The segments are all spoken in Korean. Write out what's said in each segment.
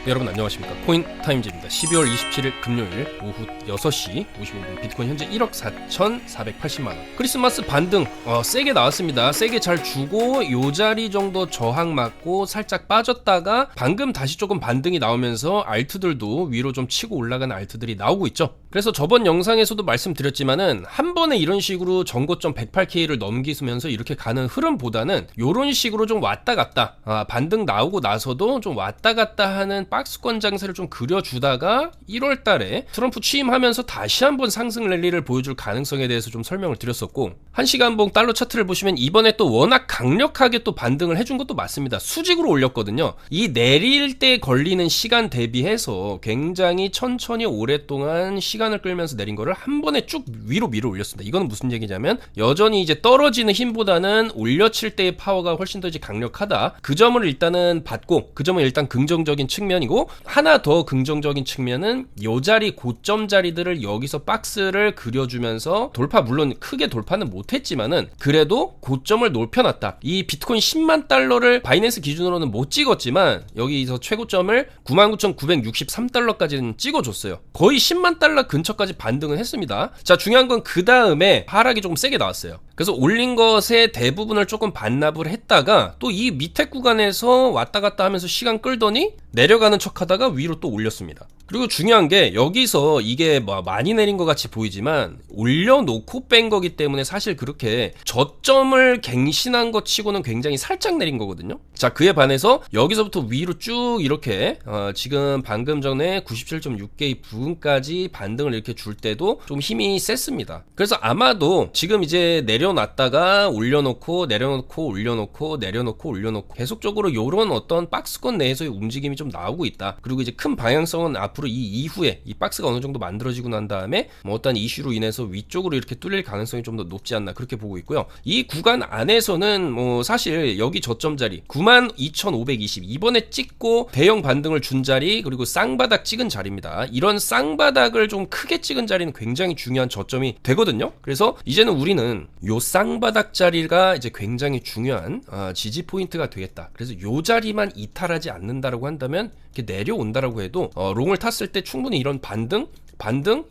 네, 여러분 안녕하십니까. 코인타임즈입니다. 12월 27일 금요일 오후 6시 55분 비트코인 현재 1억 4,480만원. 크리스마스 반등 세게 나왔습니다. 세게 잘 주고 요 자리 정도 저항 맞고 살짝 빠졌다가 방금 다시 조금 반등이 나오면서 알트들도 위로 좀 치고 올라가는 알트들이 나오고 있죠. 그래서 저번 영상에서도 말씀드렸지만은 한 번에 이런 식으로 전고점 108K를 넘기면서 이렇게 가는 흐름보다는 요런 식으로 좀 왔다 갔다 반등 나오고 나서도 좀 왔다 갔다 하는 박스권 장세를 좀 그려주다가 1월 달에 트럼프 취임하면서 다시 한번 상승 랠리를 보여줄 가능성에 대해서 좀 설명을 드렸었고, 1시간봉 달러 차트를 보시면 이번에 또 워낙 강력하게 또 반등을 해준 것도 맞습니다. 수직으로 올렸거든요. 이 내릴 때 걸리는 시간 대비해서 굉장히 천천히 오랫동안 시간을 끌면서 내린 거를 한 번에 쭉 위로 밀어 올렸습니다. 이거는 무슨 얘기냐면 여전히 이제 떨어지는 힘보다는 올려칠 때의 파워가 훨씬 더 이제 강력하다. 그 점을 일단은 받고, 그 점은 일단 긍정적인 측면이고, 하나 더 긍정적인 측면은 요 자리 고점 자리들을 여기서 박스를 그려주면서 돌파, 물론 크게 돌파는 못했지만은 그래도 고점을 높여놨다. 이 비트코인 10만 달러를 바이낸스 기준으로는 못 찍었지만 여기서 최고점을 99,963달러까지는 찍어줬어요. 거의 10만 달러 근처까지 반등을 했습니다. 자, 중요한 건 그 다음에 하락이 조금 세게 나왔어요. 그래서 올린 것의 대부분을 조금 반납을 했다가 또 이 밑에 구간에서 왔다 갔다 하면서 시간 끌더니 내려가는 척 하다가 위로 또 올렸습니다. 그리고 중요한 게 여기서 이게 뭐 많이 내린 것 같이 보이지만 올려놓고 뺀 거기 때문에 사실 그렇게 저점을 갱신한 것 치고는 굉장히 살짝 내린 거거든요. 자, 그에 반해서 여기서부터 위로 쭉 이렇게 지금 방금 전에 97.6K 부근까지 반등을 이렇게 줄 때도 좀 힘이 셌습니다. 그래서 아마도 지금 이제 내려놨다가 올려놓고 내려놓고 올려놓고 내려놓고 올려놓고 계속적으로 요런 어떤 박스권 내에서의 움직임이 좀 나오고 있다. 그리고 이제 큰 방향성은 앞으로 이 이후에 이 박스가 어느 정도 만들어지고 난 다음에 뭐 어떤 이슈로 인해서 위쪽으로 이렇게 뚫릴 가능성이 좀 더 높지 않나 그렇게 보고 있고요. 이 구간 안에서는 뭐 사실 여기 저점 자리 92,520 이번에 찍고 대형 반등을 준 자리, 그리고 쌍바닥 찍은 자리입니다. 이런 쌍바닥을 좀 크게 찍은 자리는 굉장히 중요한 저점이 되거든요. 그래서 이제는 우리는 요 쌍바닥 자리가 이제 굉장히 중요한 지지 포인트가 되겠다. 그래서 요 자리만 이탈하지 않는다라고 한다면 이렇게 내려온다라고 해도 롱을 탔을 때 충분히 이런 반등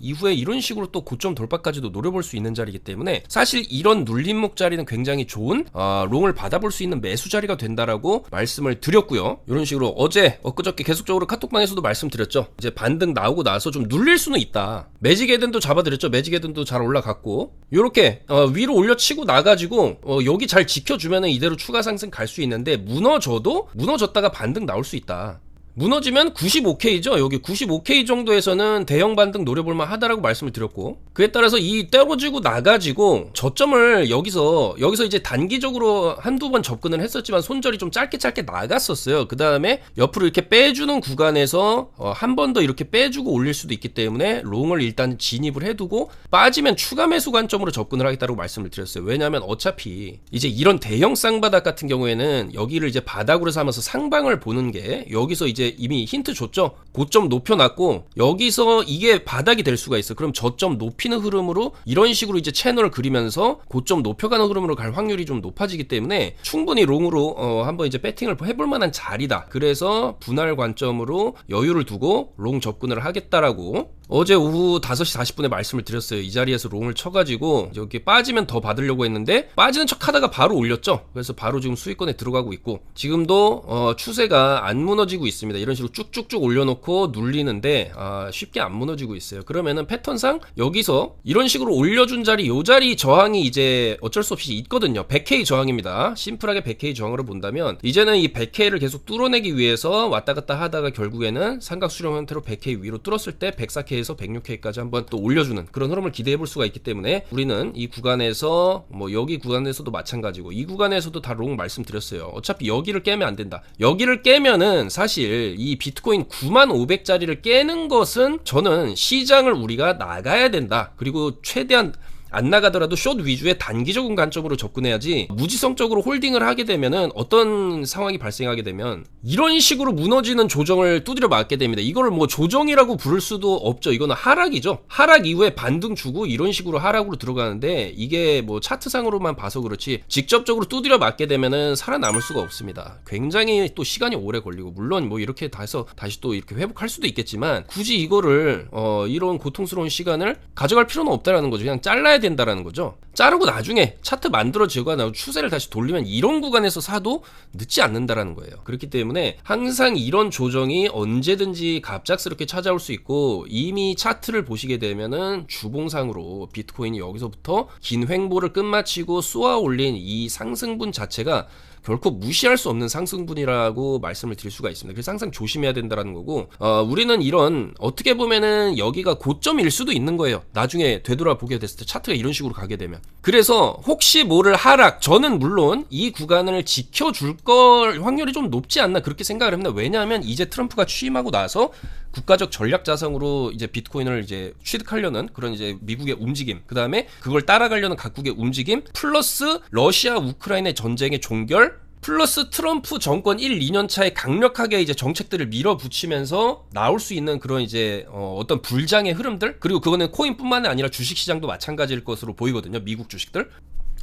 이후에 이런 식으로 또 고점 돌파까지도 노려볼 수 있는 자리이기 때문에 사실 이런 눌림목 자리는 굉장히 좋은 롱을 받아볼 수 있는 매수 자리가 된다라고 말씀을 드렸고요. 이런 식으로 어제 엊그저께 계속적으로 카톡방에서도 말씀드렸죠. 이제 반등 나오고 나서 좀 눌릴 수는 있다. 매직 에든도 잡아드렸죠. 매직 에든도 잘 올라갔고 요렇게 위로 올려치고 나가지고 여기 잘 지켜주면은 이대로 추가 상승 갈 수 있는데 무너졌다가 반등 나올 수 있다. 무너지면 95K죠. 여기 95K 정도에서는 대형 반등 노려볼만 하다라고 말씀을 드렸고, 그에 따라서 이 떨어지고 나가지고 저점을 여기서 이제 단기적으로 한두 번 접근을 했었지만 손절이 좀 짧게 나갔었어요. 그 다음에 옆으로 이렇게 빼주는 구간에서 한 번 더 이렇게 빼주고 올릴 수도 있기 때문에 롱을 일단 진입을 해두고 빠지면 추가 매수 관점으로 접근을 하겠다고 말씀을 드렸어요. 왜냐하면 어차피 이제 이런 대형 쌍바닥 같은 경우에는 여기를 이제 바닥으로 삼아서 상방을 보는 게, 여기서 이제 이미 힌트 줬죠. 고점 높여놨고 여기서 이게 바닥이 될 수가 있어. 그럼 저점 높이는 흐름으로 이런 식으로 이제 채널을 그리면서 고점 높여가는 흐름으로 갈 확률이 좀 높아지기 때문에 충분히 롱으로 한번 이제 배팅을 해볼 만한 자리다. 그래서 분할 관점으로 여유를 두고 롱 접근을 하겠다라고 어제 오후 5시 40분에 말씀을 드렸어요. 이 자리에서 롱을 쳐가지고 여기 빠지면 더 받으려고 했는데 빠지는 척 하다가 바로 올렸죠. 그래서 바로 지금 수익권에 들어가고 있고, 지금도 추세가 안 무너지고 있습니다. 이런 식으로 쭉쭉쭉 올려놓고 눌리는데 쉽게 안 무너지고 있어요. 그러면은 패턴상 여기서 이런 식으로 올려준 자리, 요 자리 저항이 이제 어쩔 수 없이 있거든요. 100K 저항입니다. 심플하게 100K 저항으로 본다면 이제는 이 100K를 계속 뚫어내기 위해서 왔다 갔다 하다가 결국에는 삼각 수렴 형태로 100K 위로 뚫었을 때 104K에서 106K까지 한번 또 올려주는 그런 흐름을 기대해 볼 수가 있기 때문에 우리는 이 구간에서 뭐 여기 구간에서도 마찬가지고 이 구간에서도 다 롱 말씀드렸어요. 어차피 여기를 깨면 안 된다. 여기를 깨면은 사실 이 비트코인 9500짜리를 깨는 것은 저는 시장을 우리가 나가야 된다. 그리고 최대한 안 나가더라도 숏 위주의 단기적인 관점으로 접근해야지 무지성적으로 홀딩을 하게 되면은 어떤 상황이 발생하게 되면 이런 식으로 무너지는 조정을 두드려 맞게 됩니다. 이거를 뭐 조정이라고 부를 수도 없죠. 이거는 하락이죠. 하락 이후에 반등 주고 이런 식으로 하락으로 들어가는데 이게 뭐 차트상으로만 봐서 그렇지 직접적으로 두드려 맞게 되면은 살아남을 수가 없습니다. 굉장히 또 시간이 오래 걸리고 물론 뭐 이렇게 해서 다시 또 이렇게 회복할 수도 있겠지만 굳이 이거를 이런 고통스러운 시간을 가져갈 필요는 없다라는 거죠. 그냥 잘라야 된다라는 거죠. 자르고 나중에 차트 만들어지거나 추세를 다시 돌리면 이런 구간에서 사도 늦지 않는다라는 거예요. 그렇기 때문에 항상 이런 조정이 언제든지 갑작스럽게 찾아올 수 있고 이미 차트를 보시게 되면은 주봉상으로 비트코인이 여기서부터 긴 횡보를 끝마치고 쏘아 올린 이 상승분 자체가 결코 무시할 수 없는 상승분이라고 말씀을 드릴 수가 있습니다. 그래서 항상 조심해야 된다는 거고 우리는 이런 어떻게 보면은 여기가 고점일 수도 있는 거예요. 나중에 되돌아보게 됐을 때 차트가 이런 식으로 가게 되면. 그래서 혹시 모를 하락 저는 물론 이 구간을 지켜줄 걸 확률이 좀 높지 않나 그렇게 생각을 합니다. 왜냐하면 이제 트럼프가 취임하고 나서 국가적 전략 자산으로 이제 비트코인을 이제 취득하려는 그런 이제 미국의 움직임, 그 다음에 그걸 따라가려는 각국의 움직임, 플러스 러시아 우크라이나 전쟁의 종결, 플러스 트럼프 정권 1, 2년 차에 강력하게 이제 정책들을 밀어붙이면서 나올 수 있는 그런 이제 어떤 불장의 흐름들, 그리고 그거는 코인뿐만 아니라 주식시장도 마찬가지일 것으로 보이거든요. 미국 주식들.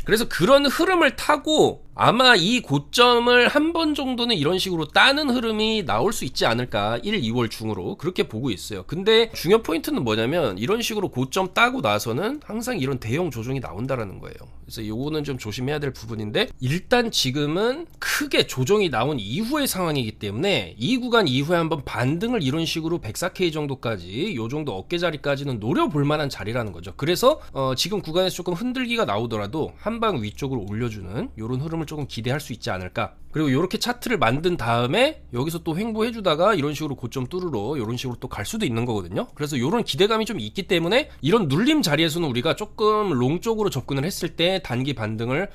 그래서 그런 흐름을 타고 아마 이 고점을 한 번 정도는 이런 식으로 따는 흐름이 나올 수 있지 않을까 1, 2월 중으로 그렇게 보고 있어요. 근데 중요 포인트는 뭐냐면 이런 식으로 고점 따고 나서는 항상 이런 대형 조정이 나온다라는 거예요. 그래서 요거는 좀 조심해야 될 부분인데 일단 지금은 크게 조정이 나온 이후의 상황이기 때문에 이 구간 이후에 한번 반등을 이런 식으로 104K 정도까지 요 정도 어깨자리까지는 노려볼 만한 자리라는 거죠. 그래서 지금 구간에서 조금 흔들기가 나오더라도 한 방 위쪽으로 올려주는 요런 흐름을 조금 기대할 수 있지 않을까. 그리고 이렇게 차트를 만든 다음에 여기서 또 횡보해주다가 이런 식으로 고점 뚫으러 이런 식으로 또 갈 수도 있는 거거든요. 그래서 이런 기대감이 좀 있기 때문에 이런 눌림 자리에서는 우리가 조금 롱 쪽으로 접근을 했을 때 단기 반등을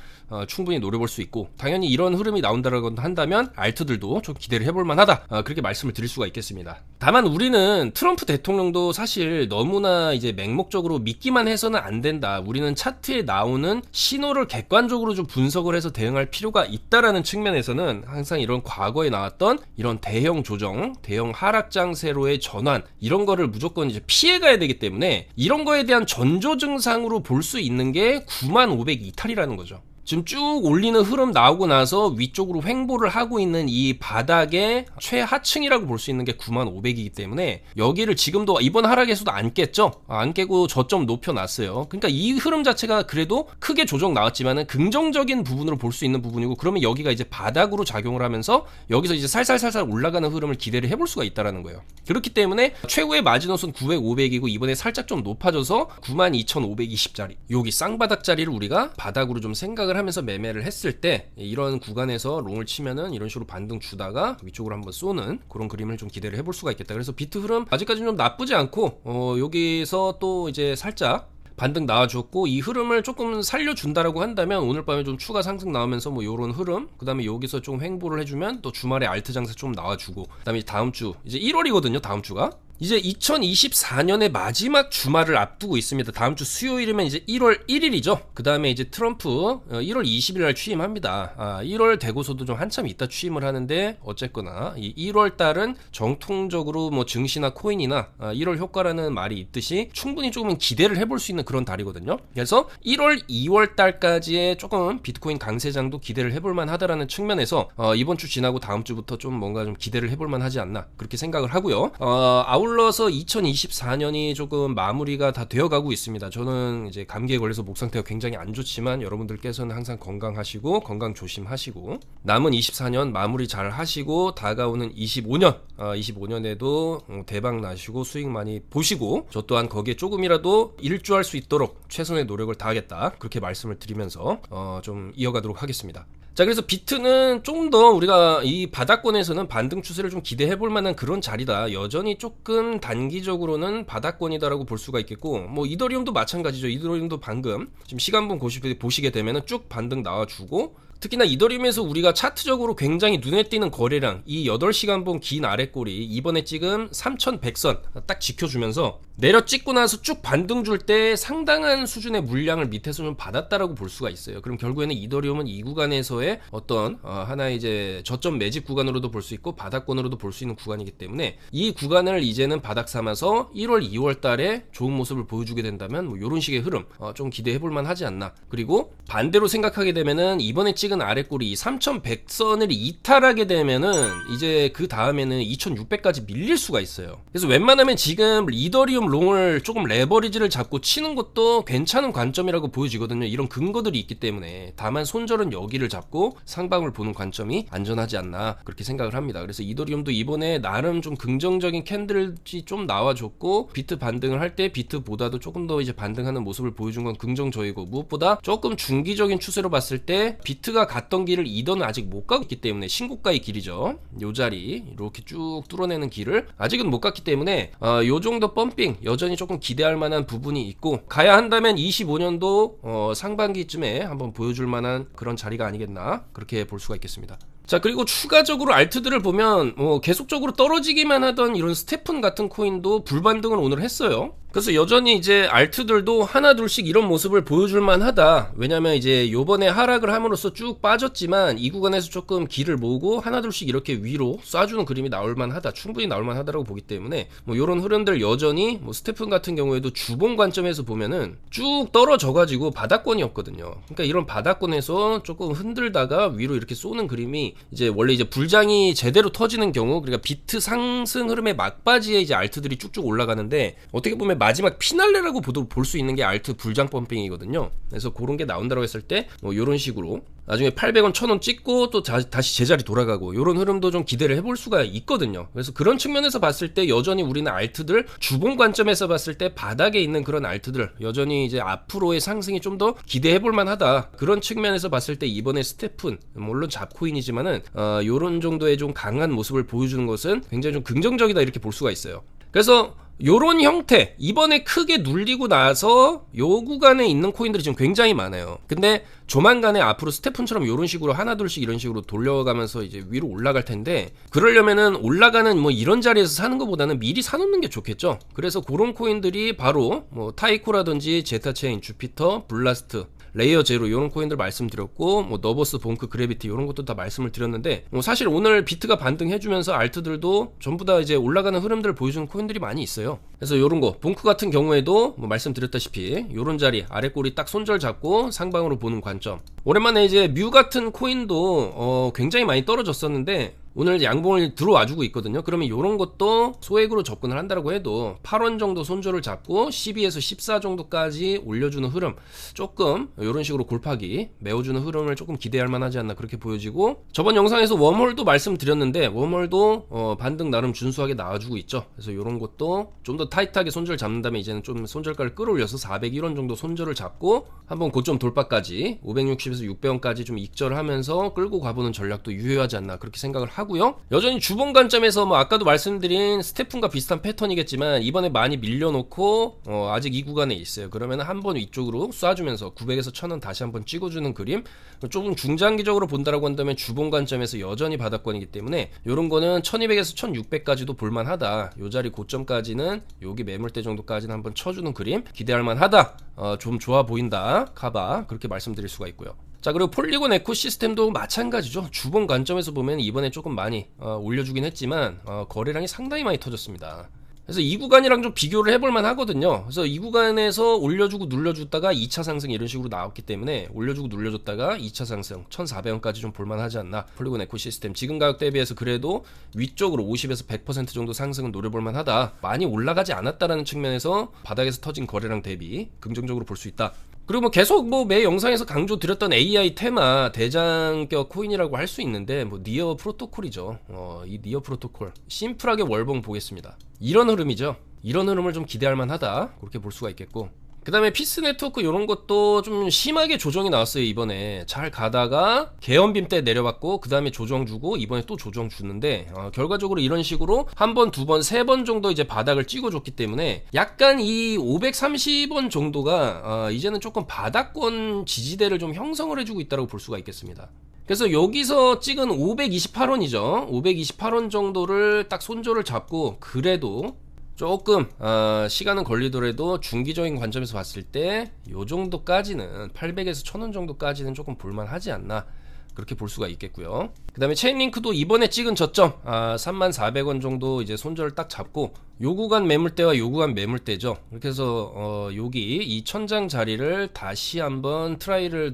충분히 노려볼 수 있고 당연히 이런 흐름이 나온다고 한다면 알트들도 좀 기대를 해볼 만하다. 그렇게 말씀을 드릴 수가 있겠습니다. 다만 우리는 트럼프 대통령도 사실 너무나 이제 맹목적으로 믿기만 해서는 안 된다. 우리는 차트에 나오는 신호를 객관적으로 좀 분석을 해서 대응할 필요가 있다라는 측면에서 는 항상 이런 과거에 나왔던 이런 대형 조정, 대형 하락 장세로의 전환 이런 거를 무조건 이제 피해가야 되기 때문에 이런 거에 대한 전조 증상으로 볼 수 있는 게 9500 이탈이라는 거죠. 지금 쭉 올리는 흐름 나오고 나서 위쪽으로 횡보를 하고 있는 이 바닥의 최하층이라고 볼 수 있는 게 9500이기 때문에 여기를 지금도 이번 하락에서도 안 깼죠. 안 깨고 저점 높여놨어요. 그러니까 이 흐름 자체가 그래도 크게 조정 나왔지만은 긍정적인 부분으로 볼 수 있는 부분이고 그러면 여기가 이제 바닥으로 작용을 하면서 여기서 이제 살살살살 올라가는 흐름을 기대를 해볼 수가 있다라는 거예요. 그렇기 때문에 최고의 마지노선 900, 500이고 이번에 살짝 좀 높아져서 92,520짜리 여기 쌍바닥 자리를 우리가 바닥으로 좀 생각을 하면서 매매를 했을 때 이런 구간에서 롱을 치면은 이런 식으로 반등 주다가 위쪽으로 한번 쏘는 그런 그림을 좀 기대를 해볼 수가 있겠다. 그래서 비트 흐름 아직까지는 좀 나쁘지 않고 여기서 또 이제 살짝 반등 나와줬고 이 흐름을 조금 살려준다라고 한다면 오늘 밤에 좀 추가 상승 나오면서 뭐 요런 흐름 그 다음에 여기서 좀 횡보를 해주면 또 주말에 알트 장세 좀 나와주고 그 다음에 다음 주 이제 1월이거든요. 다음 주가 이제 2024년의 마지막 주말을 앞두고 있습니다. 다음 주 수요일이면 이제 1월 1일이죠. 그 다음에 이제 트럼프 1월 20일 날 취임합니다. 1월 되고서도 좀 한참 있다 취임을 하는데 어쨌거나 이 1월 달은 정통적으로 뭐 증시나 코인이나 1월 효과라는 말이 있듯이 충분히 조금 기대를 해볼 수 있는 그런 달이거든요. 그래서 1월, 2월 달까지의 조금 비트코인 강세장도 기대를 해볼 만하다라는 측면에서 이번 주 지나고 다음 주부터 좀 뭔가 좀 기대를 해볼 만하지 않나 그렇게 생각을 하고요. 아울러서 2024년이 조금 마무리가 다 되어가고 있습니다. 저는 이제 감기에 걸려서 목 상태가 굉장히 안 좋지만 여러분들께서는 항상 건강하시고 건강 조심하시고 남은 24년 마무리 잘 하시고 다가오는 25년 25년에도 대박 나시고 수익 많이 보시고 저 또한 거기에 조금이라도 일조할 수 있도록 최선의 노력을 다하겠다 그렇게 말씀을 드리면서 좀 이어가도록 하겠습니다. 자, 그래서 비트는 좀 더 우리가 이 바닥권에서는 반등 추세를 좀 기대해볼 만한 그런 자리다. 여전히 조금 단기적으로는 바닥권이다라고 볼 수가 있겠고, 뭐 이더리움도 마찬가지죠. 이더리움도 방금 지금 시간분 보시게 되면은 쭉 반등 나와주고, 특히나 이더리움에서 우리가 차트적으로 굉장히 눈에 띄는 거래량, 이 8시간 본 긴 아랫골이 이번에 찍은 3100선 딱 지켜주면서 내려 찍고 나서 쭉 반등 줄 때 상당한 수준의 물량을 밑에서 좀 받았다라고 볼 수가 있어요. 그럼 결국에는 이더리움은 이 구간에서의 어떤 하나의 이제 저점 매집 구간으로도 볼 수 있고 바닥권으로도 볼 수 있는 구간이기 때문에 이 구간을 이제는 바닥 삼아서 1월, 2월 달에 좋은 모습을 보여주게 된다면 뭐 이런 식의 흐름 좀 기대해 볼 만하지 않나. 그리고 반대로 생각하게 되면은 이번에 찍은 아랫골이 3100선을 이탈하게 되면은 이제 그 다음에는 2600까지 밀릴 수가 있어요. 그래서 웬만하면 지금 이더리움 롱을 조금 레버리지를 잡고 치는 것도 괜찮은 관점이라고 보여지거든요. 이런 근거들이 있기 때문에. 다만 손절은 여기를 잡고 상방을 보는 관점이 안전하지 않나 그렇게 생각을 합니다. 그래서 이더리움도 이번에 나름 좀 긍정적인 캔들이 좀 나와줬고 비트 반등을 할 때 비트보다도 조금 더 이제 반등하는 모습을 보여준 건 긍정적이고, 무엇보다 조금 중기적인 추세로 봤을 때 비트가 갔던 길을 이더는 아직 못 가고 있기 때문에, 신고가의 길이죠. 요 자리 이렇게 쭉 뚫어내는 길을 아직은 못 갔기 때문에 요 정도 펌핑 여전히 조금 기대할 만한 부분이 있고, 가야 한다면 25년도 상반기쯤에 한번 보여줄 만한 그런 자리가 아니겠나 그렇게 볼 수가 있겠습니다. 자, 그리고 추가적으로 알트들을 보면 계속적으로 떨어지기만 하던 이런 스테픈 같은 코인도 불반등을 오늘 했어요. 그래서 여전히 이제 알트들도 하나 둘씩 이런 모습을 보여줄 만하다. 왜냐면 이제 요번에 하락을 함으로써 쭉 빠졌지만 이 구간에서 조금 길을 모으고 하나 둘씩 이렇게 위로 쏴주는 그림이 나올 만하다, 충분히 나올 만하다라고 보기 때문에 요런 흐름들 여전히 스테픈 같은 경우에도 주봉 관점에서 보면은 쭉 떨어져가지고 바닥권이었거든요. 그러니까 이런 바닥권에서 조금 흔들다가 위로 이렇게 쏘는 그림이 이제 원래 이제 불장이 제대로 터지는 경우, 그러니까 비트 상승 흐름의 막바지에 이제 알트들이 쭉쭉 올라가는데, 어떻게 보면 마지막 피날레라고 볼 수 있는 게 알트 불장 펌핑이거든요. 그래서 그런 게 나온다고 했을 때 요런 식으로 나중에 800원, 1000원 찍고 또 다시 제자리 돌아가고 요런 흐름도 좀 기대를 해볼 수가 있거든요. 그래서 그런 측면에서 봤을 때 여전히 우리는 알트들 주봉 관점에서 봤을 때 바닥에 있는 그런 알트들 여전히 이제 앞으로의 상승이 좀 더 기대해볼 만하다. 그런 측면에서 봤을 때 이번에 스테픈, 물론 잡코인이지만은 요런 정도의 좀 강한 모습을 보여주는 것은 굉장히 좀 긍정적이다 이렇게 볼 수가 있어요. 그래서 요런 형태, 이번에 크게 눌리고 나서 요 구간에 있는 코인들이 지금 굉장히 많아요. 근데 조만간에 앞으로 스테픈처럼 요런 식으로 하나둘씩 이런 식으로 돌려가면서 이제 위로 올라갈 텐데, 그러려면은 올라가는 이런 자리에서 사는 것보다는 미리 사놓는 게 좋겠죠. 그래서 그런 코인들이 바로 타이코라든지 제타체인, 주피터, 블라스트, 레이어 제로 이런 코인들 말씀드렸고, 너버스, 봉크, 그래비티 이런 것도 다 말씀을 드렸는데, 사실 오늘 비트가 반등해주면서 알트들도 전부 다 이제 올라가는 흐름들을 보여주는 코인들이 많이 있어요. 그래서 요런 거 봉크 같은 경우에도 말씀드렸다시피 요런 자리 아랫골이 딱 손절 잡고 상방으로 보는 관점. 오랜만에 이제 뮤 같은 코인도 굉장히 많이 떨어졌었는데 오늘 양봉을 들어와주고 있거든요. 그러면 이런 것도 소액으로 접근을 한다고 해도 8원 정도 손절을 잡고 12에서 14 정도까지 올려주는 흐름, 조금 이런 식으로 골파기 메워주는 흐름을 조금 기대할 만하지 않나 그렇게 보여지고, 저번 영상에서 웜홀도 말씀드렸는데 웜홀도 반등 나름 준수하게 나와주고 있죠. 그래서 이런 것도 좀 더 타이트하게 손절 잡는 다음에 이제는 좀 손절가를 끌어올려서 401원 정도 손절을 잡고 한번 고점 돌파까지 560에서 600원까지 좀 익절하면서 끌고 가보는 전략도 유효하지 않나 그렇게 생각을 하고요. 여전히 주봉 관점에서 아까도 말씀드린 스테픈과 비슷한 패턴이겠지만 이번에 많이 밀려놓고 아직 이 구간에 있어요. 그러면 한번 위쪽으로 쏴주면서 900에서 1000원 다시 한번 찍어주는 그림, 조금 중장기적으로 본다라고 한다면 주봉 관점에서 여전히 바닥권이기 때문에 이런 거는 1200에서 1600까지도 볼만하다. 요 자리 고점까지는 여기 매물대 정도까지는 한번 쳐주는 그림 기대할 만하다. 좀 좋아 보인다 카바, 그렇게 말씀드릴 수가 있고요. 자, 그리고 폴리곤 에코시스템도 마찬가지죠. 주봉 관점에서 보면 이번에 조금 많이 올려주긴 했지만 거래량이 상당히 많이 터졌습니다. 그래서 이 구간이랑 좀 비교를 해볼만 하거든요. 그래서 이 구간에서 올려주고 눌러줬다가 2차 상승 이런 식으로 나왔기 때문에 올려주고 눌려줬다가 2차 상승 1400원까지 좀 볼만하지 않나. 폴리곤 에코시스템 지금 가격 대비해서 그래도 위쪽으로 50에서 100% 정도 상승은 노려볼만 하다. 많이 올라가지 않았다라는 측면에서 바닥에서 터진 거래량 대비 긍정적으로 볼 수 있다. 그리고 계속 매 영상에서 강조드렸던 AI 테마 대장격 코인이라고 할 수 있는데 니어 프로토콜이죠. 이 니어 프로토콜 심플하게 월봉 보겠습니다. 이런 흐름이죠. 이런 흐름을 좀 기대할 만하다 그렇게 볼 수가 있겠고, 그 다음에 피스 네트워크 이런 것도 좀 심하게 조정이 나왔어요. 이번에 잘 가다가 개헌빔 때 내려봤고 그 다음에 조정 주고 이번에 또 조정 주는데 결과적으로 이런 식으로 한 번, 두 번, 세 번 정도 이제 바닥을 찍어줬기 때문에 약간 이 530원 정도가 이제는 조금 바닥권 지지대를 좀 형성을 해주고 있다고 볼 수가 있겠습니다. 그래서 여기서 찍은 528원이죠. 528원 정도를 딱 손절을 잡고 그래도 조금 시간은 걸리더라도 중기적인 관점에서 봤을 때 요 정도까지는 800에서 1000원 정도까지는 조금 볼만하지 않나 그렇게 볼 수가 있겠고요. 그 다음에 체인링크도 이번에 찍은 저점 3400원 정도 이제 손절을 딱 잡고 요 구간 매물대와 요 구간 매물대죠. 그렇게 해서 여기 이 천장 자리를 다시 한번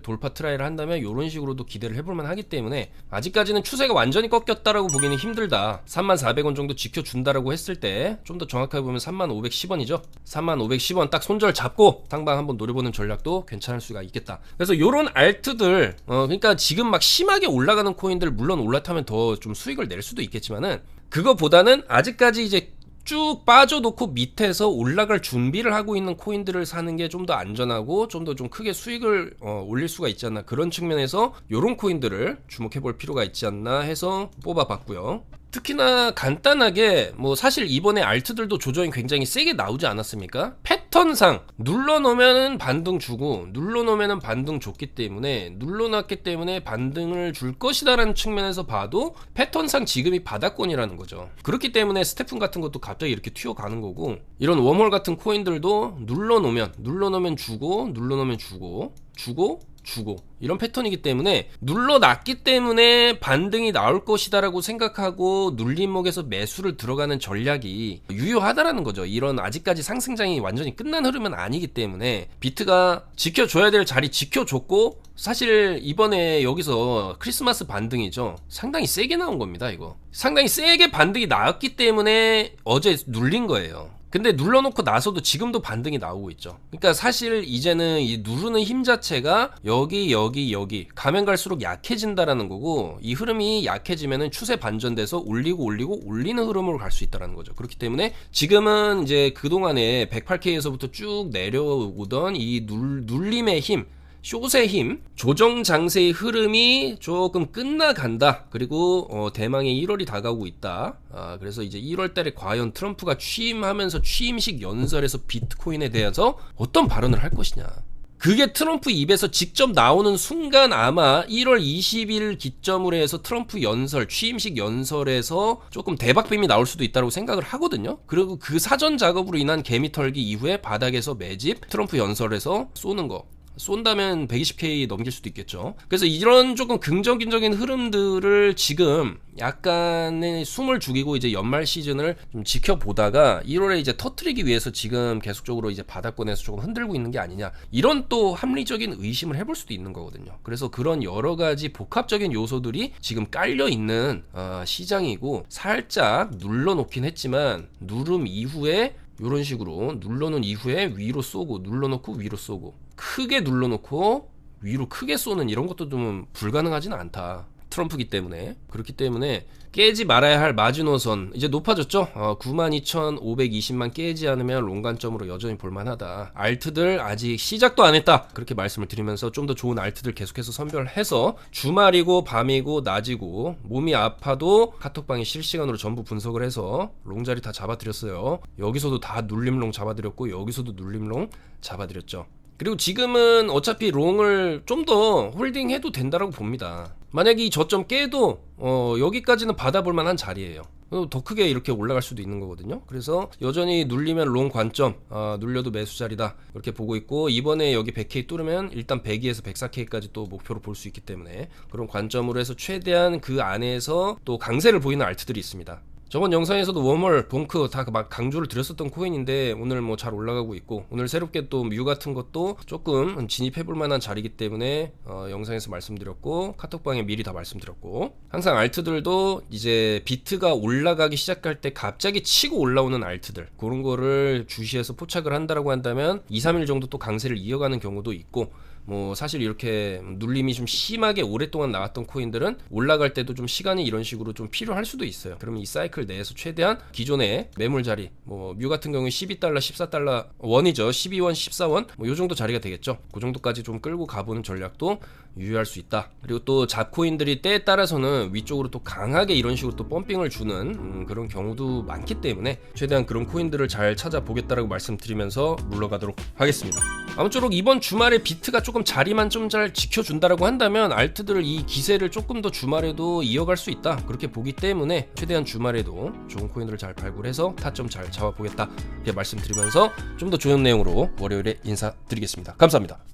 돌파 트라이를 한다면 요런 식으로도 기대를 해볼만 하기 때문에 아직까지는 추세가 완전히 꺾였다라고 보기는 힘들다. 3400원 정도 지켜준다라고 했을 때 좀 더 정확하게 보면 3510원이죠. 3510원 딱 손절 잡고 상방 한번 노려보는 전략도 괜찮을 수가 있겠다. 그래서 요런 알트들 그러니까 지금 막 심하게 올라가는 코인들 물론 올라타면 더 좀 수익을 낼 수도 있겠지만은 그거보다는 아직까지 이제 쭉 빠져놓고 밑에서 올라갈 준비를 하고 있는 코인들을 사는 게 좀 더 안전하고 좀 더 좀 크게 수익을 올릴 수가 있지 않나 그런 측면에서 요런 코인들을 주목해 볼 필요가 있지 않나 해서 뽑아봤고요. 특히나 간단하게 뭐 사실 이번에 알트들도 조정이 굉장히 세게 나오지 않았습니까? 패턴상 눌러놓으면은 반등 주고 눌러놓으면은 반등 줬기 때문에 눌러놨기 때문에 반등을 줄 것이다라는 측면에서 봐도 패턴상 지금이 바닥권이라는 거죠. 그렇기 때문에 스태픈 같은 것도 갑자기 이렇게 튀어가는 거고 이런 웜홀 같은 코인들도 눌러놓으면 주고 이런 패턴이기 때문에 눌러놨기 때문에 반등이 나올 것이다라고 생각하고 눌림목에서 매수를 들어가는 전략이 유효하다라는 거죠. 이런 아직까지 상승장이 완전히 끝난 흐름은 아니기 때문에 비트가 지켜줘야 될 자리 지켜줬고 사실 이번에 여기서 크리스마스 반등이죠. 상당히 세게 나온 겁니다. 이거 상당히 세게 반등이 나왔기 때문에 어제 눌린 거예요. 근데 눌러놓고 나서도 지금도 반등이 나오고 있죠. 그러니까 사실 이제는 이 누르는 힘 자체가 여기 가면 갈수록 약해진다라는 거고 이 흐름이 약해지면은 추세 반전돼서 올리는 흐름으로 갈 수 있다라는 거죠. 그렇기 때문에 지금은 이제 그동안에 108K에서부터 쭉 내려오던 이 눌림의 힘 숏의 힘, 조정 장세의 흐름이 조금 끝나간다. 그리고 대망의 1월이 다가오고 있다. 그래서 이제 1월 달에 과연 트럼프가 취임하면서 취임식 연설에서 비트코인에 대해서 어떤 발언을 할 것이냐. 그게 트럼프 입에서 직접 나오는 순간 아마 1월 20일 기점으로 해서 트럼프 연설, 취임식 연설에서 조금 대박빔이 나올 수도 있다고 생각을 하거든요. 그리고 그 사전 작업으로 인한 개미 털기 이후에 바닥에서 매집, 트럼프 연설에서 쏘는 거. 쏜다면 120K 넘길 수도 있겠죠. 그래서 이런 조금 긍정적인 흐름들을 지금 약간의 숨을 죽이고 이제 연말 시즌을 좀 지켜보다가 1월에 이제 터트리기 위해서 지금 계속적으로 이제 바닥권에서 조금 흔들고 있는 게 아니냐. 이런 또 합리적인 의심을 해볼 수도 있는 거거든요. 그래서 그런 여러 가지 복합적인 요소들이 지금 깔려 있는 시장이고 살짝 눌러놓긴 했지만 누름 이후에 이런 식으로 눌러놓은 이후에 위로 쏘고 눌러놓고 위로 쏘고 크게 눌러놓고 위로 크게 쏘는 이런 것도 좀 불가능하지는 않다. 트럼프기 때문에. 그렇기 때문에 깨지 말아야 할 마지노선 이제 높아졌죠. 92,520만 깨지 않으면 롱관점으로 여전히 볼만하다. 알트들 아직 시작도 안 했다. 그렇게 말씀을 드리면서 좀 더 좋은 알트들 계속해서 선별해서 주말이고 밤이고 낮이고 몸이 아파도 카톡방에 실시간으로 전부 분석을 해서 롱자리 다 잡아드렸어요. 여기서도 다 눌림롱 잡아드렸고 여기서도 눌림롱 잡아드렸죠. 그리고 지금은 어차피 롱을 좀 더 홀딩해도 된다라고 봅니다. 만약에 이 저점 깨도 여기까지는 받아볼 만한 자리예요. 더 크게 이렇게 올라갈 수도 있는 거거든요. 그래서 여전히 눌리면 롱 관점, 눌려도 매수 자리다 이렇게 보고 있고 이번에 여기 100K 뚫으면 일단 102에서 104K까지 또 목표로 볼 수 있기 때문에 그런 관점으로 해서 최대한 그 안에서 또 강세를 보이는 알트들이 있습니다. 저번 영상에서도 웜홀, 봉크 다 막 강조를 드렸었던 코인인데 오늘 뭐 잘 올라가고 있고 오늘 새롭게 또 뮤 같은 것도 조금 진입해볼 만한 자리이기 때문에 영상에서 말씀드렸고 카톡방에 미리 다 말씀드렸고 항상 알트들도 이제 비트가 올라가기 시작할 때 갑자기 치고 올라오는 알트들 그런 거를 주시해서 포착을 한다라고 한다면 2, 3일 정도 또 강세를 이어가는 경우도 있고 뭐 사실 이렇게 눌림이 좀 심하게 오랫동안 나왔던 코인들은 올라갈 때도 좀 시간이 이런 식으로 좀 필요할 수도 있어요. 그러면 이 사이클 내에서 최대한 기존의 매물 자리, 뭐 뮤 같은 경우에 12달러, 14달러 원이죠. 12원, 14원 뭐 요 정도 자리가 되겠죠. 그 정도까지 좀 끌고 가보는 전략도 유효할 수 있다. 그리고 또 잡코인들이 때에 따라서는 위쪽으로 또 강하게 이런 식으로 또 펌핑을 주는 그런 경우도 많기 때문에 최대한 그런 코인들을 잘 찾아보겠다라고 말씀드리면서 물러가도록 하겠습니다. 아무쪼록 이번 주말에 비트가 조금 자리만 좀 잘 지켜준다라고 한다면 알트들을 이 기세를 조금 더 주말에도 이어갈 수 있다, 그렇게 보기 때문에 최대한 주말에도 좋은 코인들을 잘 발굴해서 타점 잘 잡아보겠다 이렇게 말씀드리면서 좀 더 좋은 내용으로 월요일에 인사드리겠습니다. 감사합니다.